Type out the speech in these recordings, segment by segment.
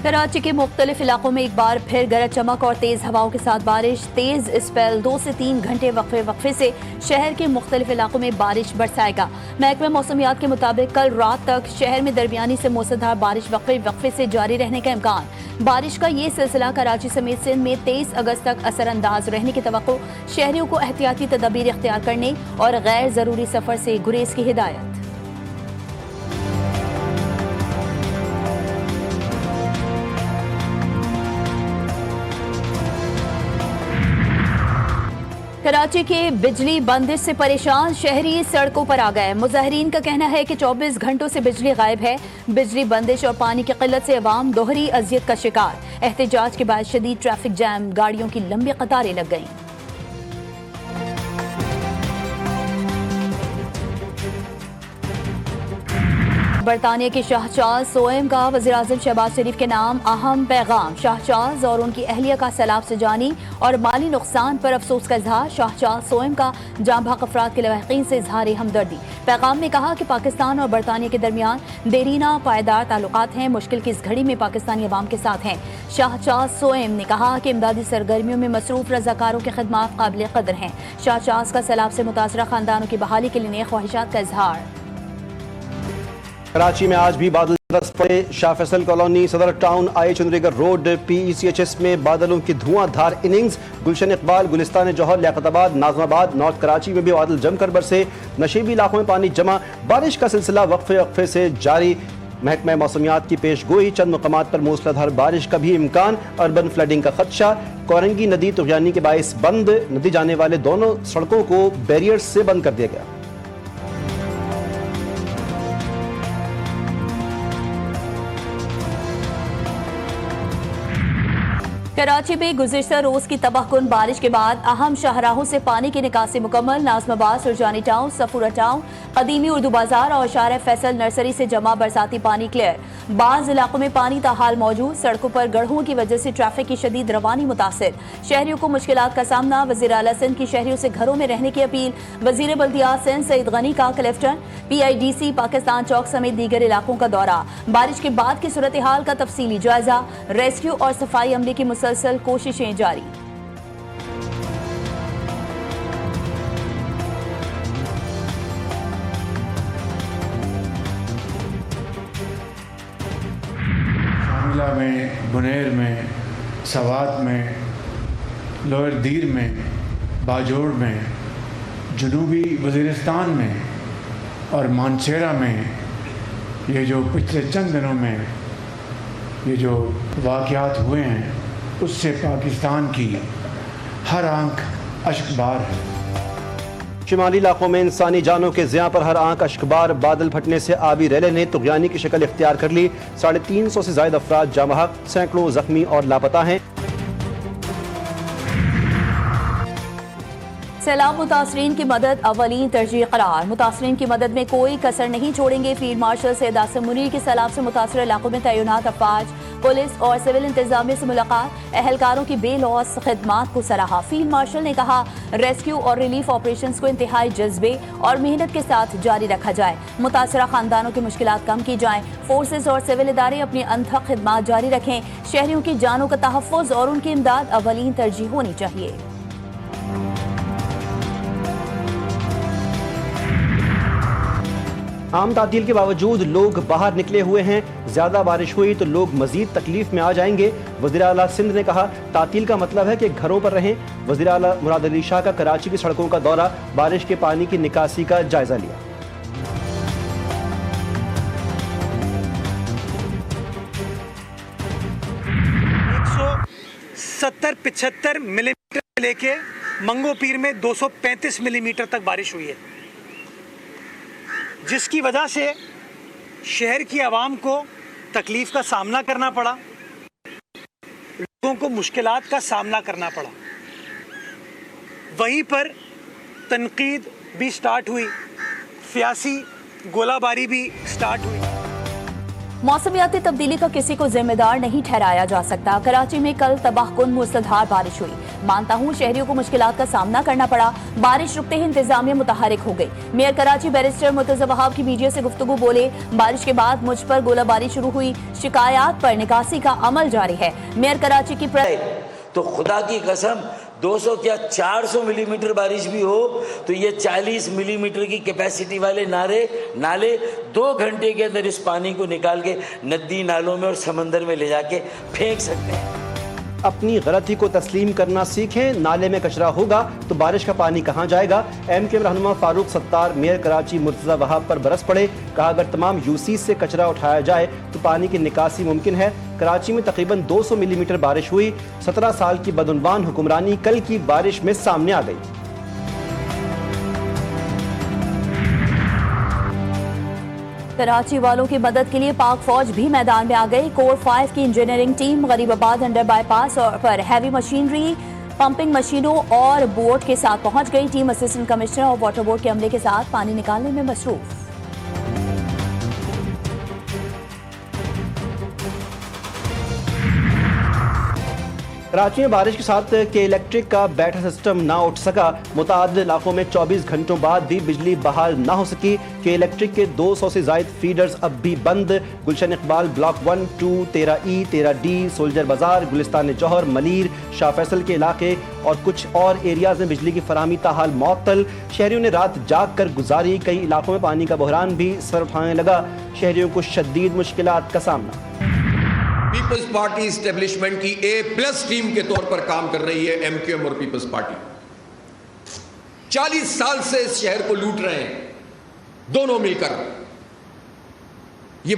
कराची के मुख्तलिफ इलाकों में एक बार फिर गरज चमक और तेज हवाओं के साथ बारिश। तेज स्पेल 2 से 3 घंटे वक्फे से शहर के मुख्तलिफ इलाकों में बारिश बरसाएगा। महकमा मौसमियात के मुताबिक कल रात तक शहर में दरमियानी से मूसलाधार बारिश वक्फे से जारी रहने का इम्कान। बारिश का ये सिलसिला कराची समेत सिंध में 23 अगस्त तक असरअंदाज रहने की तवक्को। शहरियों को एहतियाती तदबीर इख्तियार करने और गैर जरूरी सफर से गुरेज की हिदायत। कराची के बिजली बंदिश से परेशान शहरी सड़कों पर आ गए। मुजाहिरीन का कहना है कि 24 घंटों से बिजली गायब है। बिजली बंदिश और पानी की किल्लत से अवाम दोहरी अजियत का शिकार। एहतजाज के बाद शदीद ट्रैफिक जैम, गाड़ियों की लंबी कतारें लग गईं। बरतानिया के शाह चार्ल्स सोएम का वज़ीर-ए-आज़म शहबाज शरीफ के नाम अहम पैगाम। शाह चार्ल्स और उनकी अहलिया का सैलाब से जानी और माली नुकसान पर अफसोस का इजहार। शाह चार्ल्स सोएम का जाँ बहक अफराद के लवाहिकीन से इजहार हमदर्दी। पैगाम में कहा कि पाकिस्तान और बरतानिया के दरमियान देरीना पायदार ताल्लुकात हैं। मुश्किल की इस घड़ी में पाकिस्तानी अवाम के साथ हैं। शाह चार्ल्स सोएम ने कहा कि इमदादी सरगर्मियों में मसरूफ रजाकारों की खिदमत काबिल कदर हैं। शाह चार्ल्स का सैलाब से मुतासरा खानदानों की बहाली के लिए नेक ख्वाहिशात का इजहार। कराची में आज भी बादल बरस पड़े। शाह फैसल कॉलोनी, सदर टाउन, आई चंद्रीगढ़ रोड, PECHS में बादलों की धुआंधार इनिंग्स। गुलशन इकबाल, गुलिस्तान जौहर, लियाकताबाद, नाजमाबाद, नॉर्थ कराची में भी बादल जमकर बरसे। नशीबी इलाकों में पानी जमा। बारिश का सिलसिला वक्फे से जारी। महकमा मौसमियात की पेशगोई, चंद मुकामात पर मूसलाधार बारिश का भी इम्कान। अर्बन फ्लडिंग का खदशा। कोरंगी नदी तुगयानी के बायस बंद। नदी जाने वाले दोनों सड़कों को बैरियर्स से बंद कर दिया गया। कराची में गुज़िश्ता रोज की तबाहकुन बारिश के बाद अहम शाहराहों से पानी की निकासी मुकम्मल। नाज़माबाद, सुरजानी टाउन, सफूरा टाउन, कदीमी उर्दू बाजार और शार फैसल नर्सरी से जमा बरसाती पानी क्लियर। बाज़ इलाकों में पानी ताहाल मौजूद। सड़कों पर गढ़ों की वजह से ट्रैफिक की शदीद रवानी मुतासिर। शहरियों को मुश्किलात का सामना। वज़ीर आला सिंध की शहरियों से घरों में रहने की अपील। वज़ीर बल्दियात सिंध सईद गनी का क्लिफ्टन, PIDC पाकिस्तान चौक समेत दीगर इलाकों का दौरा। बारिश के बाद की सूरत हाल का तफसीली जायजा। रेस्क्यू और सफाई अमले की मुसलसल कोशिशें जारी। शामिला में, बुनेर में, सवात में, लोअर दीर में, बाजोड़ में, जनूबी वज़ीरिस्तान में और मानसेरा में ये जो पिछले चंद दिनों में ये जो वाक़यात हुए हैं उससे पाकिस्तान की हर आंख अश्कबार है। शिमाली इलाकों में इंसानी जानों के ज़िया पर हर आंख अश्कबार। बादल फटने से आबी रैले ने तुगयानी की शक्ल इख्तियार कर ली। 350 से ज्यादा अफराद जाँ बहक, सैकड़ों जख्मी और लापता हैं। सैलाब मुतासरीन की मदद अवलीन तरजीह करार। मुतासरीन की मदद में कोई कसर नहीं छोड़ेंगे। फील्ड मार्शल सैयद आसिम मुनीर की सैलाब से मुतासर इलाकों में तैनात अफवाज, पुलिस और सिविल इंतजामिया से मुलाकात। एहलकारों की बेलौस खिदमात को सराहा। फील्ड मार्शल ने कहा रेस्क्यू और रिलीफ ऑपरेशंस को इंतहाई जज्बे और मेहनत के साथ जारी रखा जाए। मुतासरा खानदानों की मुश्किलात कम की जाएं। फोर्सेज और सिविल इदारे अपनी अनथक खिदमात जारी रखें। शहरियों की जानों का तहफ़्फ़ुज़ और उनकी इमदाद अवलीन तरजीह होनी चाहिए। आम तातील के बावजूद लोग बाहर निकले हुए हैं। ज्यादा बारिश हुई तो लोग मजीद तकलीफ में आ जाएंगे। वज़ीर आला सिंध ने कहा तातील का मतलब है कि घरों पर रहें। वज़ीर आला मुराद अली शाह का कराची की सड़कों का दौरा, बारिश के पानी की निकासी का जायजा लिया। 170-75 मिलीमीटर लेके मंगो पीर में 235 मिलीमीटर तक बारिश हुई है, जिसकी वजह से शहर की आवाम को तकलीफ का सामना करना पड़ा, लोगों को मुश्किलात का सामना करना पड़ा। वहीं पर तनकीद भी स्टार्ट हुई, सियासी गोलाबारी भी स्टार्ट हुई। मौसमियाती तब्दीली का किसी को जिम्मेदार नहीं ठहराया जा सकता। कराची में कल तबाहकुन मूसलाधार बारिश हुई। मानता हूँ शहरियों को मुश्किलात का सामना करना पड़ा। बारिश रुकते ही इंतजामिया मुतहरिक हो गई। मेयर कराची बैरिस्टर मुर्तजा वहाब की मीडिया से गुफ्तगू बोले, बारिश के बाद मुझ पर गोलाबारी शुरू हुई, शिकायत पर निकासी का अमल जारी है। मेयर कराची की तो खुदा की कसम 200 क्या 400 मिलीमीटर बारिश भी हो तो ये 40 मिलीमीटर की कैपेसिटी वाले नाले 2 घंटे के अंदर इस पानी को निकाल के नदी नालों में और समंदर में ले जाके फेंक सकते हैं। अपनी गलती को तस्लीम करना सीखें। नाले में कचरा होगा तो बारिश का पानी कहाँ जाएगा। एमके रहनुमा फारूक सत्तार मेयर कराची मुर्तजा वहाब पर बरस पड़े। कहा, अगर तमाम यूसी से कचरा उठाया जाए तो पानी की निकासी मुमकिन है। कराची में तकरीबन 200 मिलीमीटर बारिश हुई। 17 साल की बदउनवान हुक्मरानी कल की बारिश में सामने आ गई। कराची वालों की मदद के लिए पाक फौज भी मैदान में आ गई। कोर 5 की engineering team Garibabad under bypass पर हैवी मशीनरी, पंपिंग मशीनों और बोट के साथ पहुंच गई। टीम असिस्टेंट कमिश्नर और वाटर बोर्ड के अमले के साथ पानी निकालने में मसरूफ। कराची में बारिश के साथ के इलेक्ट्रिक का बैटरी सिस्टम ना उठ सका। मुताद इलाकों में 24 घंटों बाद भी बिजली बहाल ना हो सकी। के इलेक्ट्रिक के 200 से जायद फीडर्स अब भी बंद। गुलशन Iqbal block 1, 2, 13E, 13D, soldier बाजार, गुलिस्तान जौहर, मलीर, शाह फैसल के इलाके और कुछ और एरियाज में बिजली की फराहमी ताहाल मअतल। शहरियों ने रात जाग कर गुजारी। कई इलाकों में पानी का बहरान भी सर उठाने लगा। शहरियों को शदीद मुश्किलात का सामना। पीपल्स पार्टी इस्टेब्लिशमेंट की A+ टीम के तौर पर काम कर रही है MQM और पीपल्स पार्टी। 40 साल से इस शहर को लूट रहे हैं दोनों मिलकर। ये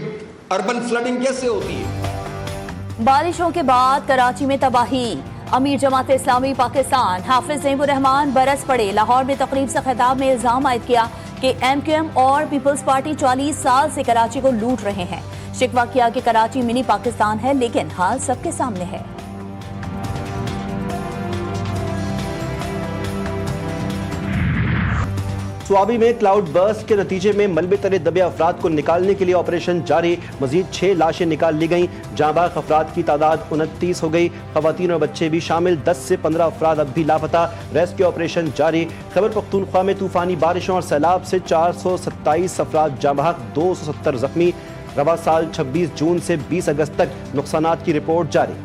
अर्बन फ्लडिंग कैसे होती है? बारिशों के बाद कराची में तबाही। अमीर जमात इस्लामी पाकिस्तान हाफिज नईमुर रहमान बरस पड़े। लाहौर में तकरीब से खिताब में इल्जाम आयद किया कि MQM और पीपल्स पार्टी 40 साल से कराची को लूट रहे हैं। शिकवा किया कि कराची मिनी पाकिस्तान है, लेकिन हाल सबके सामने है। स्वाबी में क्लाउड बर्स्ट के नतीजे में मलबे तले दबे अफराद को निकालने के लिए ऑपरेशन जारी। मजीद 6 लाशें निकाल ली गईं। जांबाज अफराद की तादाद 29 हो गई। खवातीन और बच्चे भी शामिल। 10 से 15 अफराद अब भी लापता। रेस्क्यू ऑपरेशन जारी। खैबर पख्तूनख्वा में तूफानी बारिशों और सैलाब से 427 अफराद जांबाज, 270 जख्मी। रवा साल 26 जून से 20 अगस्त तक नुकसानात की रिपोर्ट जारी।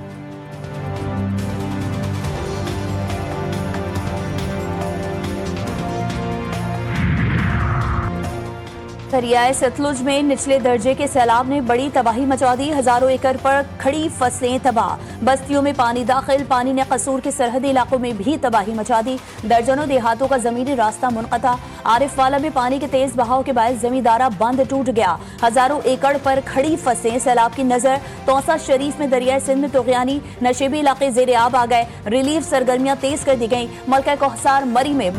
दरियाए सतलुज में निचले दर्जे के सैलाब ने बड़ी तबाही मचा दी। हजारों एकड़ पर खड़ी फसलें तबाह। बस्तियों में पानी दाखिल। पानी ने कसूर के सरहदी इलाकों में भी तबाही मचा दी। दर्जनों देहातों का जमीनी रास्ता मुनक़ता। आरिफ वाला में पानी के तेज बहाव के बायस जमींदारा बंद टूट गया। हजारों एकड़ पर खड़ी फसलें सैलाब की नजर। तौसा शरीफ में दरियाए सिंध में तुग़यानी नशेबी इलाके ज़ेर आब आ गए। रिलीफ सरगर्मियां तेज कर दी गई। मलका कोहसार मरी में